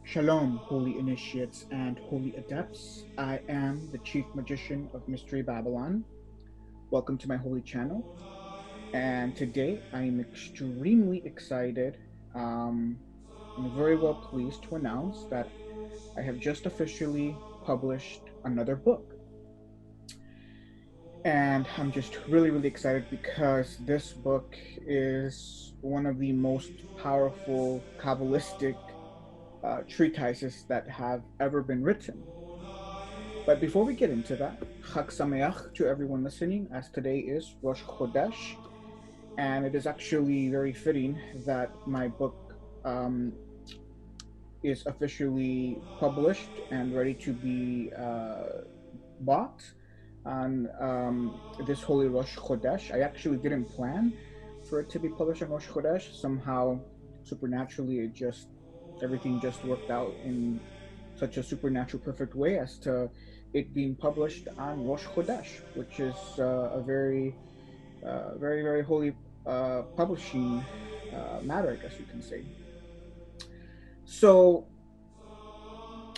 Shalom, holy initiates and holy adepts. I am the chief magician of Mystery Babylon. Welcome to my holy channel. And today I am extremely excited and very well pleased to announce that I have just officially published another book. And I'm just really excited because this book is one of the most powerful Kabbalistic treatises that have ever been written. But before we get into that, Chag Sameach to everyone listening, as today is Rosh Chodesh, and it is actually very fitting that my book um, is officially published and ready to be bought on this holy Rosh Chodesh. I actually didn't plan for it to be published on Rosh Chodesh. Somehow, supernaturally, everything just worked out in such a supernatural perfect way as to it being published on Rosh Chodesh, which is a very holy publishing matter, I guess you can say. So,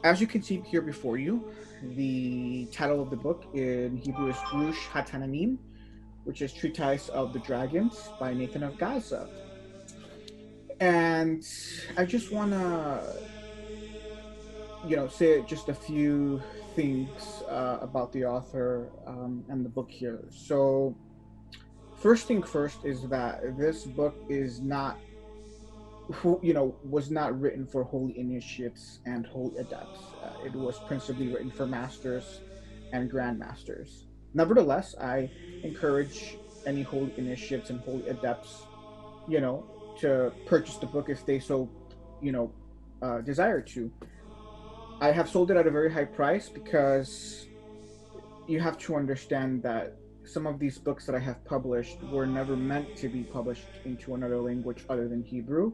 as you can see here before you, the title of the book in Hebrew is Rush Hatananim, which is Treatise of the Dragons by Nathan of Gaza. And I just want to say just a few things about the author and the book here. So, first thing first is that this book is not, was not written for holy initiates and holy adepts. It was principally written for masters and grandmasters. Nevertheless, I encourage any holy initiates and holy adepts, to purchase the book if they so, desire to. I have sold it at a very high price because you have to understand that some of these books that I have published were never meant to be published into another language other than Hebrew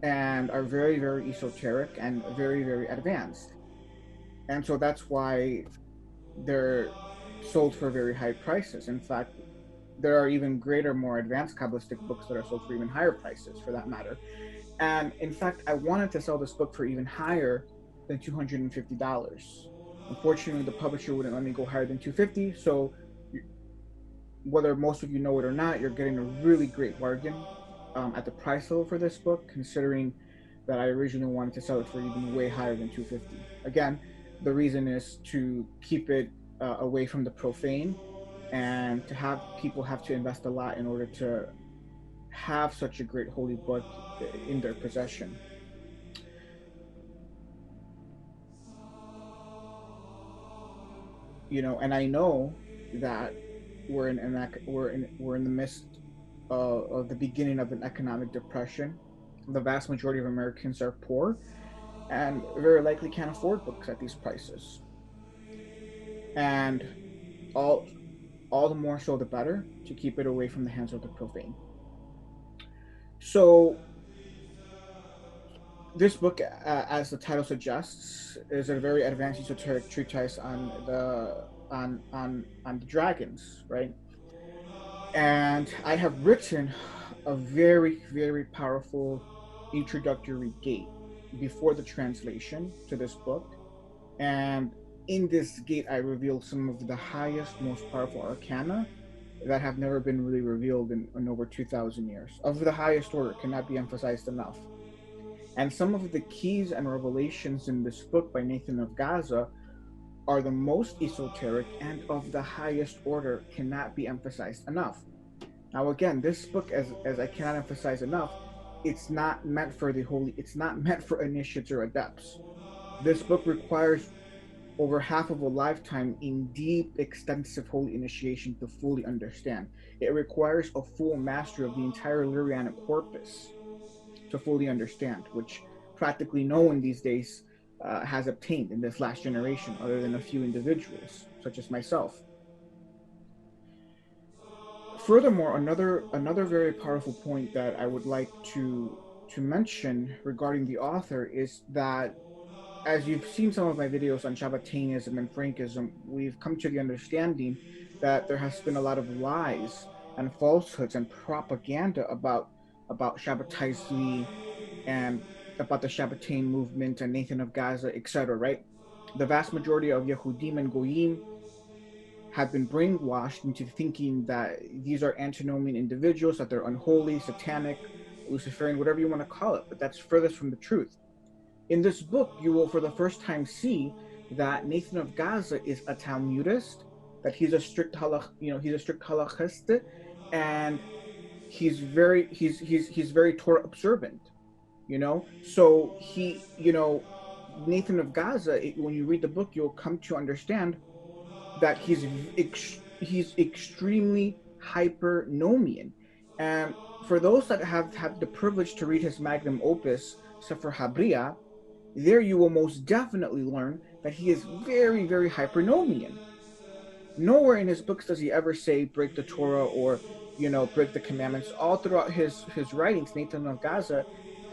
and are very esoteric and very advanced. And so that's why they're sold for very high prices. In fact, there are even greater, more advanced Kabbalistic books that are sold for even higher prices, for that matter. And in fact, I wanted to sell this book for even higher than $250. Unfortunately, the publisher wouldn't let me go higher than $250. So, whether most of you know it or not, you're getting a really great bargain at the price level for this book, considering that I originally wanted to sell it for even way higher than $250. Again, the reason is to keep it away from the profane and to have people have to invest a lot in order to have such a great holy book in their possession. And I know that we're in the midst of the beginning of an economic depression. The vast majority of Americans are poor and very likely can't afford books at these prices. And all all the more so the better to keep it away from the hands of the profane. So this book, as the title suggests, is a very advanced esoteric treatise on the dragons, right? And I have written a very powerful introductory gate before the translation to this book. And in this gate, I reveal some of the highest, most powerful arcana that have never been really revealed in over 2,000 years. Of the highest order, cannot be emphasized enough. And some of the keys and revelations in this book by Nathan of Gaza are the most esoteric and of the highest order, cannot be emphasized enough. Now, again, this book, as I cannot emphasize enough, it's not meant for the holy, it's not meant for initiates or adepts. This book requires over half of a lifetime in deep, extensive holy initiation to fully understand. It requires a full mastery of the entire Lyrianic corpus to fully understand, which practically no one these days has obtained in this last generation, other than a few individuals, such as myself. Furthermore, another very powerful point that I would like to mention regarding the author is that, as you've seen some of my videos on Shabbatanism and Frankism, we've come to the understanding that there has been a lot of lies and falsehoods and propaganda about Shabbatai Tzvi and about the Shabbatain movement and Nathan of Gaza, etc., right? The vast majority of Yehudim and Goyim have been brainwashed into thinking that these are antinomian individuals, that they're unholy, satanic, Luciferian, whatever you want to call it, but that's furthest from the truth. In this book, you will for the first time see that Nathan of Gaza is a Talmudist, that he's a strict he's a strict halachist, and he's very Torah observant, So Nathan of Gaza, when you read the book, you'll come to understand that he's extremely hypernomian. And for those that have had the privilege to read his magnum opus, Sefer Habria, there you will most definitely learn that he is very, very hypernomian. Nowhere in his books does he ever say break the Torah or break the commandments. All throughout his writings, Nathan of Gaza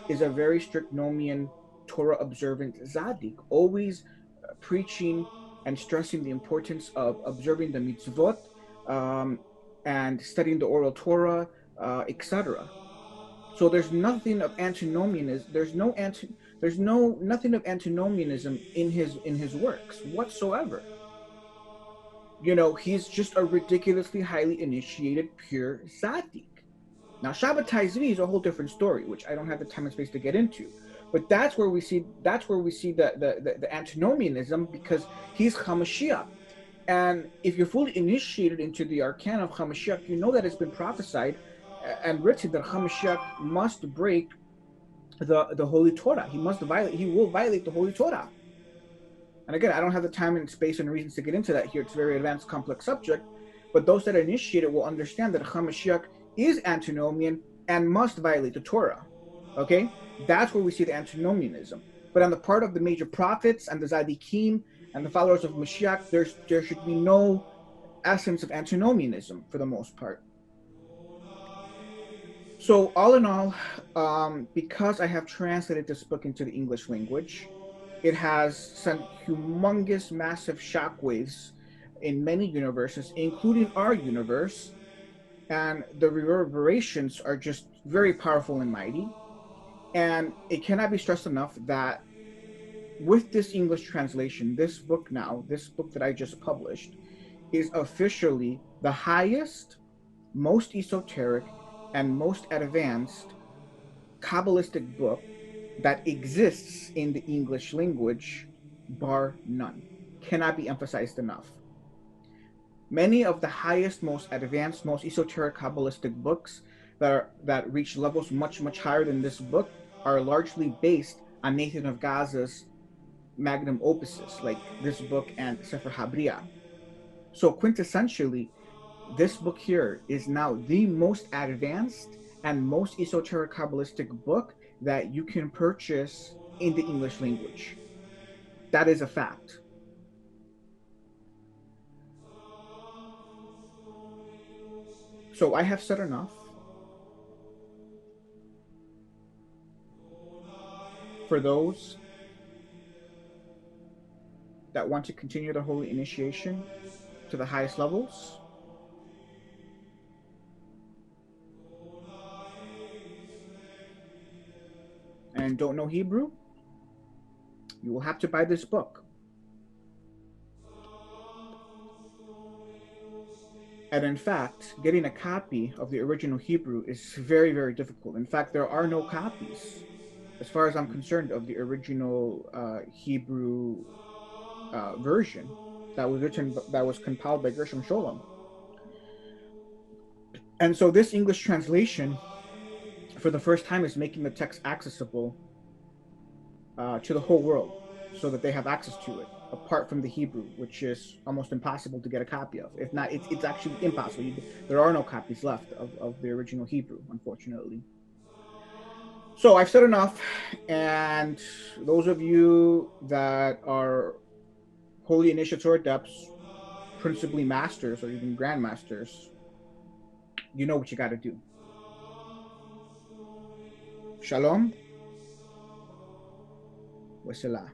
is a very strict nomian, Torah observant Zadik, always preaching and stressing the importance of observing the mitzvot, and studying the oral Torah, etc. So there's nothing of antinomianism. There's nothing of antinomianism in his works whatsoever. He's just a ridiculously highly initiated pure Zadik. Now, Shabbatai Zvi is a whole different story, which I don't have the time and space to get into. But that's where we see the antinomianism, because he's Hamashiach. And if you're fully initiated into the arcana of Hamashiach, you know that it's been prophesied and written that Hamashiach must break the Holy Torah. He will violate the Holy Torah. And again, I don't have the time and space and reasons to get into that here. It's a very advanced, complex subject. But those that are initiated will understand that Hamashiach is antinomian and must violate the Torah. Okay? That's where we see the antinomianism. But on the part of the major prophets and the Zadikim and the followers of Mashiach, there should be no essence of antinomianism for the most part. So all in all, because I have translated this book into the English language, it has sent humongous, massive shockwaves in many universes, including our universe, and the reverberations are just very powerful and mighty. And it cannot be stressed enough that with this English translation, this book that I just published, is officially the highest, most esoteric, and most advanced Kabbalistic book that exists in the English language, bar none. Cannot be emphasized enough. Many of the highest, most advanced, most esoteric Kabbalistic books that reach levels much, much higher than this book are largely based on Nathan of Gaza's magnum opuses, like this book and Sefer Habria. So quintessentially, this book here is now the most advanced and most esoteric Kabbalistic book that you can purchase in the English language. That is a fact. So I have said enough. For those that want to continue the holy initiation to the highest levels, and don't know Hebrew, you will have to buy this book. And in fact, getting a copy of the original Hebrew is very, very difficult. In fact, there are no copies, as far as I'm concerned, of the original Hebrew version that was compiled by Gershom Scholem. And so this English translation, for the first time, is making the text accessible to the whole world, so that they have access to it, apart from the Hebrew, which is almost impossible to get a copy of. If not, it's actually impossible. There are no copies left of the original Hebrew, unfortunately. So I've said enough, and those of you that are holy initiates or adepts, principally masters or even grandmasters, you know what you got to do. Shalom. Wassalam.